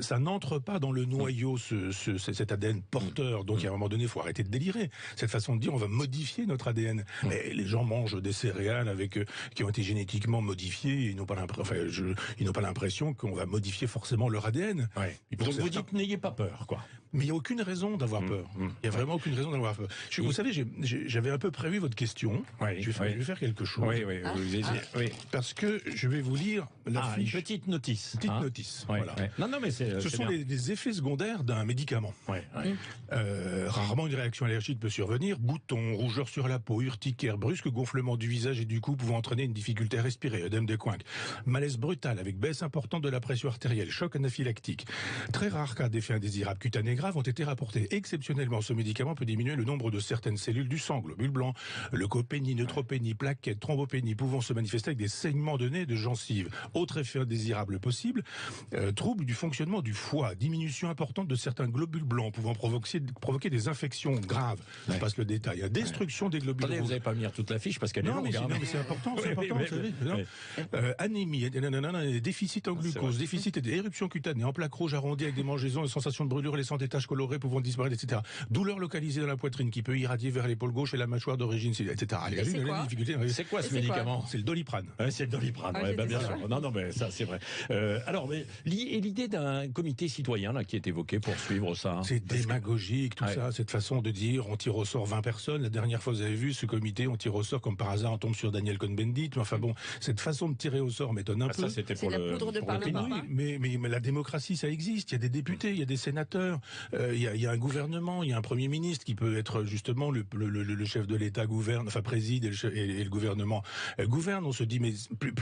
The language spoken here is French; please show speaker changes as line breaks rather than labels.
Ça n'entre pas dans le noyau, cet ADN porteur. Donc, à un moment donné, il faut arrêter de délirer. Cette façon de dire, on va modifier notre ADN. Mais les gens mangent des céréales qui ont été génétiquement modifiées. Ils n'ont pas l'impression qu'on va modifier forcément leur ADN.
Ouais. Donc vous dites, n'ayez pas peur, quoi.
Mais il n'y a aucune raison d'avoir peur. Il n'y a vraiment aucune raison d'avoir peur. Vous savez, j'avais un peu prévu votre question. Je vais faire quelque chose.
Oui.
Parce que je vais vous lire la fiche.
Une petite notice.
Notice. Voilà.
Non, mais ce
sont les effets secondaires d'un médicament. Rarement une réaction allergique peut survenir. Boutons, rougeur sur la peau, urticaire, brusque gonflement du visage et du cou pouvant entraîner une difficulté à respirer, œdème des coinques. Malaise brutal avec baisse importante de la pression artérielle, choc anaphylactique. Très rares cas d'effets indésirables cutanés graves ont été rapportés. Exceptionnellement, ce médicament peut diminuer le nombre de certaines cellules du sang, globules blancs, leucopénie, neutropénie, plaquettes, thrombopénie, pouvant se manifester avec des saignements de nez et de gencives. Autre effet indésirable possible, trouble du fonctionnement du foie, diminution importante de certains globules blancs pouvant provoquer des infections graves. Je passe le détail. Destruction des globules blancs.
Vous n'avez pas venir toute la fiche parce qu'elle est longue.
Non, mais c'est important, vous savez. Anémie, déficit en glucose, déficit et éruption cutanée, en plaques rouges arrondies avec des mangeaisons et sensations de brûlure laissant des taches colorées pouvant disparaître, etc. Douleur localisée dans la poitrine qui peut irradier vers l'épaule gauche et la mâchoire d'origine, etc.
C'est quoi ce médicament?
C'est le Doliprane.
C'est le Doliprane, bien sûr. Non, mais ça, c'est vrai. Alors, l'idée d'un comité citoyen là, qui est évoqué pour suivre ça.
C'est démagogique, tout ça, cette façon de dire on tire au sort 20 personnes. La dernière fois, vous avez vu ce comité, on tire au sort comme par hasard, on tombe sur Daniel Cohn-Bendit. Mais enfin bon, cette façon de tirer au sort m'étonne un peu.
Ça, c'était pour
la poudre de parlement.
Oui, mais la démocratie, ça existe. Il y a des députés, il y a des sénateurs, il y a un gouvernement, il y a un premier ministre qui peut être justement le chef de l'État préside et le gouvernement gouverne. On se dit mais